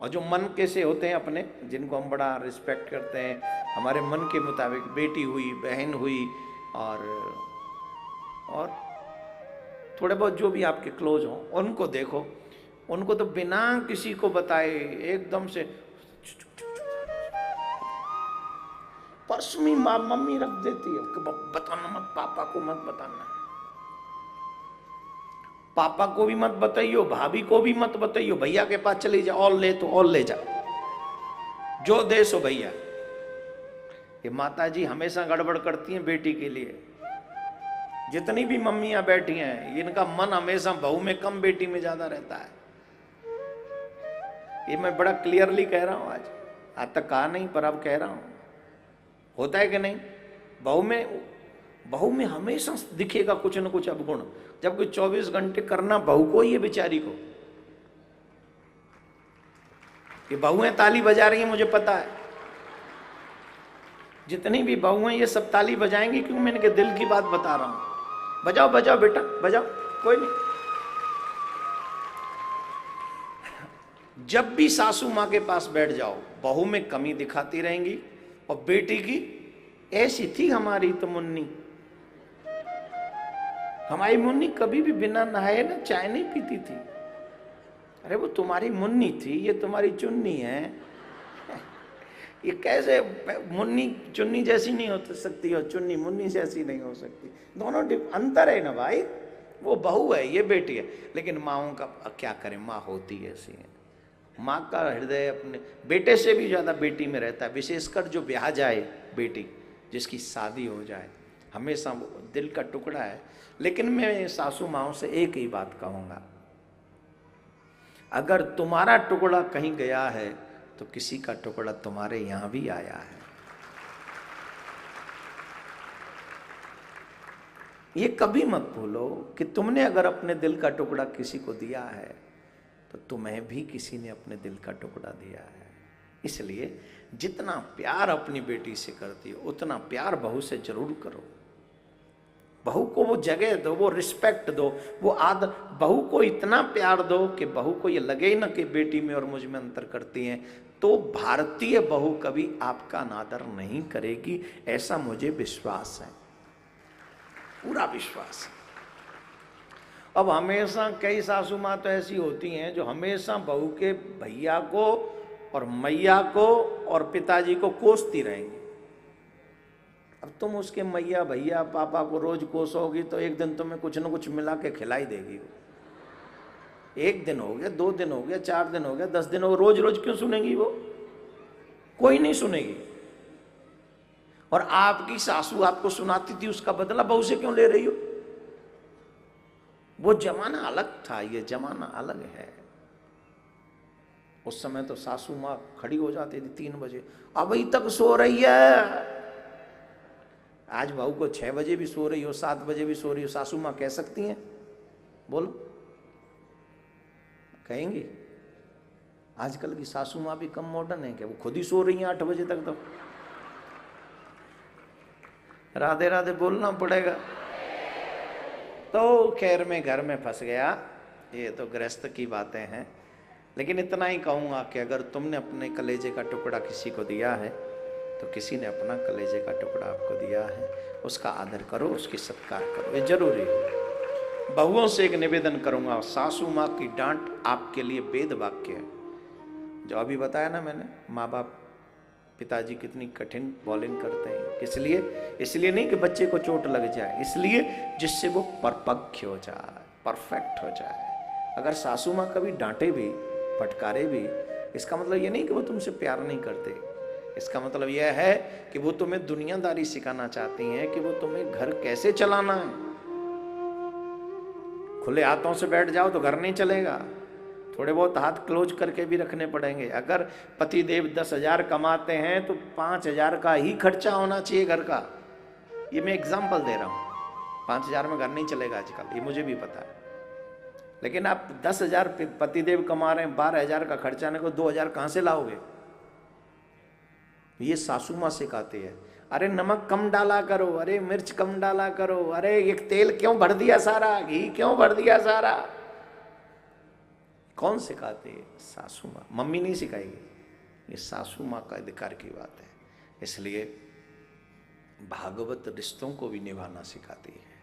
और जो मन के से होते हैं अपने, जिनको हम बड़ा रिस्पेक्ट करते हैं, हमारे मन के मुताबिक, बेटी हुई, बहन हुई, और थोड़े बहुत जो भी आपके क्लोज हों, उनको देखो, उनको तो बिना किसी को बताए एकदम से पर्स में मम्मी रख देती है, बताना मत, पापा को मत बताना, पापा को भी मत बताइयो, भाभी को भी मत बताइयो, भैया के पास चले जाओ, और ले तो और ले जा, जो दे सो भैया। ये माता जी हमेशा गड़बड़ करती हैं बेटी के लिए। जितनी भी मम्मियां बैठी हैं, इनका मन हमेशा बहू में कम, बेटी में ज्यादा रहता है। ये मैं बड़ा क्लियरली कह रहा हूं, आज तक कहा नहीं पर अब कह रहा हूं। होता है कि नहीं? बहू में हमेशा दिखेगा कुछ न कुछ अवगुण, जबकि 24 घंटे करना बहू को ही है, बेचारी को। ये बहुएं ताली बजा रही हैं, मुझे पता है, जितनी भी बहुएं ये सब ताली बजाएंगी, क्यों? मैं इनके दिल की बात बता रहा हूं। बजाओ बजाओ बेटा, बजाओ, कोई नहीं। जब भी सासू माँ के पास बैठ जाओ, बहू में कमी दिखाती रहेंगी, और बेटी की ऐसी थी हमारी तो मुन्नी, हमारी मुन्नी कभी भी बिना नहाए ना चाय नहीं पीती थी। अरे वो तुम्हारी मुन्नी थी, ये तुम्हारी चुन्नी है। ये कैसे? मुन्नी चुन्नी जैसी नहीं हो सकती और चुन्नी मुन्नी जैसी नहीं हो सकती, दोनों अंतर है ना भाई। वो बहू है, ये बेटी है। लेकिन माँओं का क्या करें, माँ होती ऐसी है। माँ का हृदय अपने बेटे से भी ज़्यादा बेटी में रहता है, विशेषकर जो ब्याह जाए बेटी, जिसकी शादी हो जाए, हमेशा वो दिल का टुकड़ा है। लेकिन मैं सासू माँओं से एक ही बात कहूँगा, अगर तुम्हारा टुकड़ा कहीं गया है तो किसी का टुकड़ा तुम्हारे यहां भी आया है। ये कभी मत भूलो कि तुमने अगर अपने दिल का टुकड़ा किसी को दिया है तो तुम्हें भी किसी ने अपने दिल का टुकड़ा दिया है। इसलिए जितना प्यार अपनी बेटी से करती हो, उतना प्यार बहू से जरूर करो। बहू को वो जगह दो, वो रिस्पेक्ट दो, वो आदर। बहू को इतना प्यार दो कि बहू को ये लगे ही ना कि बेटी में और मुझ में अंतर करती हैं। तो भारतीय बहू कभी आपका अनादर नहीं करेगी, ऐसा मुझे विश्वास है, पूरा विश्वास है। अब हमेशा कई सासू माँ तो ऐसी होती हैं जो हमेशा बहू के भैया को और मैया को और पिताजी को कोसती रहेंगी। अब तुम उसके मैया भैया पापा को रोज कोसोगी तो एक दिन तुम्हें कुछ न कुछ मिला के खिलाई देगी। एक दिन हो गया, 2 दिन हो गया, 4 दिन हो गया, 10 दिन हो गया, रोज रोज क्यों सुनेगी वो? कोई नहीं सुनेगी। और आपकी सासू आपको सुनाती थी, उसका बदला बहू से क्यों ले रही हो? वो जमाना अलग था, ये जमाना अलग है। उस समय तो सासू माँ खड़ी हो जाती थी 3 बजे, अभी तक सो रही है। आज बहू को 6 बजे भी सो रही हो, 7 बजे भी सो रही हो, सासू माँ कह सकती हैं? बोलो, कहेंगी? आजकल की सासू माँ भी कम मॉडर्न है क्या? वो खुद ही सो रही हैं 8 बजे तक। तो राधे राधे बोलना पड़ेगा। तो खैर मैं घर में फंस गया, ये तो गृहस्थ की बातें हैं। लेकिन इतना ही कहूँगा कि अगर तुमने अपने कलेजे का टुकड़ा किसी को दिया है तो किसी ने अपना कलेजे का टुकड़ा आपको दिया है, उसका आदर करो, उसकी सत्कार करो, ये जरूरी है। बहुओं से एक निवेदन करूंगा, सासू माँ की डांट आपके लिए वेद वाक्य है। जो अभी बताया ना मैंने, माँ बाप पिताजी कितनी कठिन बॉलिंग करते हैं, किस लिए? इसलिए नहीं कि बच्चे को चोट लग जाए, इसलिए जिससे वो परपक्ष हो जाए, परफेक्ट हो जाए। अगर सासू माँ कभी डांटे भी, फटकारे भी, इसका मतलब ये नहीं कि वो तुमसे प्यार नहीं करते। इसका मतलब यह है कि वो तुम्हें दुनियादारी सिखाना चाहती हैं, कि वो तुम्हें घर कैसे चलाना है। खुले हाथों से बैठ जाओ तो घर नहीं चलेगा, थोड़े बहुत हाथ क्लोज करके भी रखने पड़ेंगे। अगर पति देव 10,000 कमाते हैं तो 5,000 का ही खर्चा होना चाहिए घर का। ये मैं एग्जाम्पल दे रहा हूँ। 5,000 में घर नहीं चलेगा आजकल, ये मुझे भी पता है। लेकिन आप 10,000 पतिदेव कमा रहे हैं, 12,000 का खर्चा नहीं, को 2,000 कहाँ से लाओगे? ये सासू माँ सिखाती है। अरे नमक कम डाला करो, अरे मिर्च कम डाला करो, अरे ये तेल क्यों भर दिया सारा, घी क्यों भर दिया सारा। कौन सिखाती है? सासू माँ। मम्मी नहीं सिखाएगी, ये सासू माँ का अधिकार की बात है। इसलिए भागवत रिश्तों को भी निभाना सिखाती है।